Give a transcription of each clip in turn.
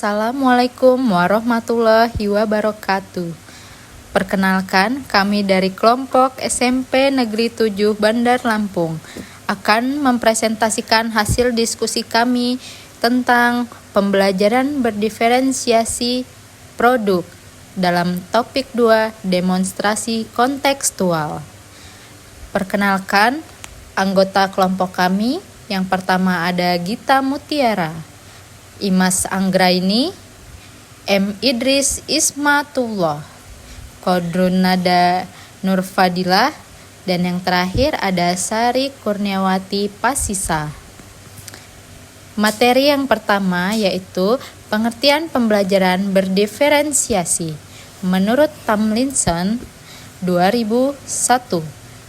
Assalamualaikum warahmatullahi wabarakatuh. Perkenalkan, kami dari kelompok SMP Negeri 7 Bandar Lampung akan mempresentasikan hasil diskusi kami tentang pembelajaran berdiferensiasi produk dalam topik 2 demonstrasi kontekstual. Perkenalkan, anggota kelompok kami yang pertama ada Gita Mutiara, Imas Anggraini, M. Idris Ismatullah, Kodrunada Nurfadilah, dan yang terakhir ada Sari Kurniawati Pasisa. Materi yang pertama yaitu pengertian pembelajaran berdiferensiasi. Menurut Tomlinson 2001,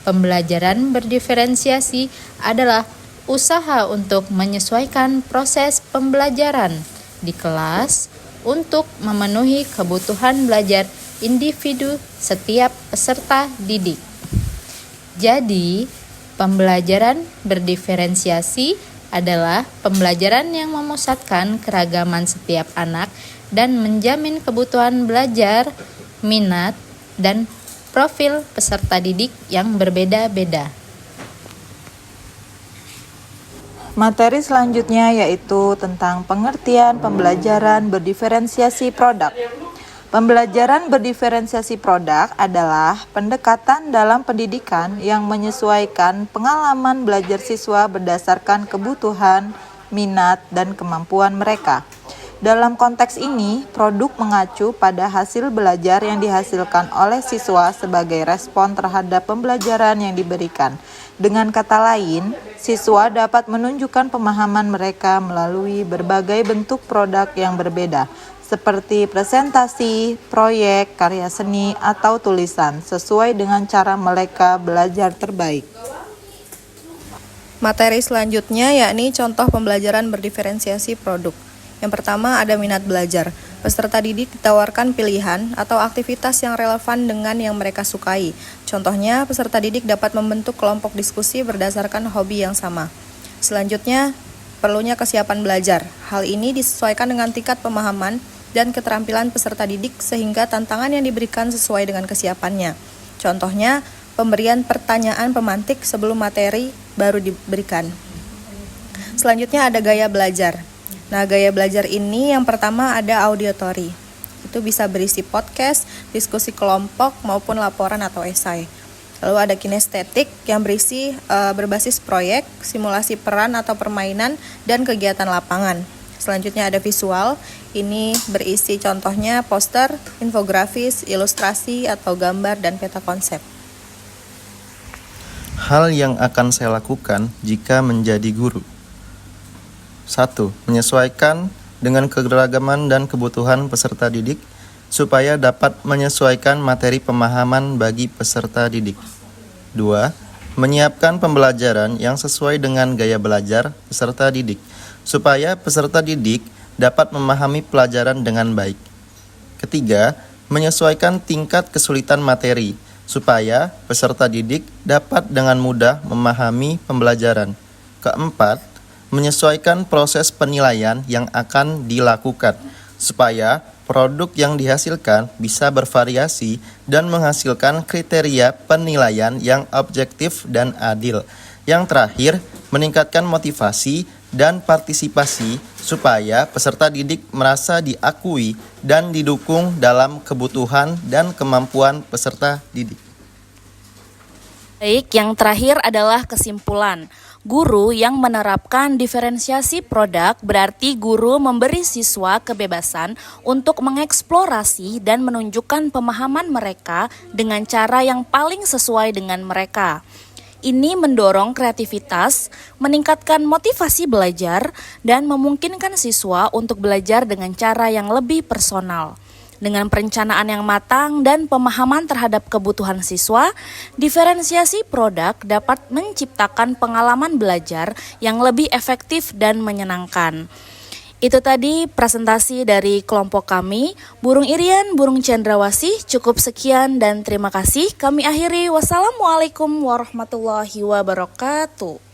pembelajaran berdiferensiasi adalah usaha untuk menyesuaikan proses pembelajaran di kelas untuk memenuhi kebutuhan belajar individu setiap peserta didik. Jadi, pembelajaran berdiferensiasi adalah pembelajaran yang memusatkan keragaman setiap anak dan menjamin kebutuhan belajar, minat, dan profil peserta didik yang berbeda-beda. Materi selanjutnya yaitu tentang pengertian pembelajaran berdiferensiasi produk. Pembelajaran berdiferensiasi produk adalah pendekatan dalam pendidikan yang menyesuaikan pengalaman belajar siswa berdasarkan kebutuhan, minat, dan kemampuan mereka. Dalam konteks ini, produk mengacu pada hasil belajar yang dihasilkan oleh siswa sebagai respon terhadap pembelajaran yang diberikan. Dengan kata lain, siswa dapat menunjukkan pemahaman mereka melalui berbagai bentuk produk yang berbeda, seperti presentasi, proyek, karya seni, atau tulisan, sesuai dengan cara mereka belajar terbaik. Materi selanjutnya yakni contoh pembelajaran berdiferensiasi produk. Yang pertama ada minat belajar. Peserta didik ditawarkan pilihan atau aktivitas yang relevan dengan yang mereka sukai. Contohnya, peserta didik dapat membentuk kelompok diskusi berdasarkan hobi yang sama. Selanjutnya, perlunya kesiapan belajar. Hal ini disesuaikan dengan tingkat pemahaman dan keterampilan peserta didik sehingga tantangan yang diberikan sesuai dengan kesiapannya. Contohnya, pemberian pertanyaan pemantik sebelum materi baru diberikan. Selanjutnya ada gaya belajar. Nah, gaya belajar ini yang pertama ada auditory. Itu bisa berisi podcast, diskusi kelompok, maupun laporan atau esai. Lalu ada kinestetik yang berbasis proyek, simulasi peran atau permainan, dan kegiatan lapangan. Selanjutnya ada visual. Ini berisi contohnya poster, infografis, ilustrasi, atau gambar, dan peta konsep. Hal yang akan saya lakukan jika menjadi guru. 1. Menyesuaikan dengan keberagaman dan kebutuhan peserta didik supaya dapat menyesuaikan materi pemahaman bagi peserta didik. 2. Menyiapkan pembelajaran yang sesuai dengan gaya belajar peserta didik supaya peserta didik dapat memahami pelajaran dengan baik. 3. Menyesuaikan tingkat kesulitan materi supaya peserta didik dapat dengan mudah memahami pembelajaran. 4. Menyesuaikan proses penilaian yang akan dilakukan, supaya produk yang dihasilkan bisa bervariasi dan menghasilkan kriteria penilaian yang objektif dan adil. Yang terakhir, meningkatkan motivasi dan partisipasi supaya peserta didik merasa diakui dan didukung dalam kebutuhan dan kemampuan peserta didik. Baik, yang terakhir adalah kesimpulan. Guru yang menerapkan diferensiasi produk berarti guru memberi siswa kebebasan untuk mengeksplorasi dan menunjukkan pemahaman mereka dengan cara yang paling sesuai dengan mereka. Ini mendorong kreativitas, meningkatkan motivasi belajar, dan memungkinkan siswa untuk belajar dengan cara yang lebih personal. Dengan perencanaan yang matang dan pemahaman terhadap kebutuhan siswa, diferensiasi produk dapat menciptakan pengalaman belajar yang lebih efektif dan menyenangkan. Itu tadi presentasi dari kelompok kami, Burung Irian, Burung Cendrawasih. Cukup sekian dan terima kasih. Kami akhiri. Wassalamualaikum warahmatullahi wabarakatuh.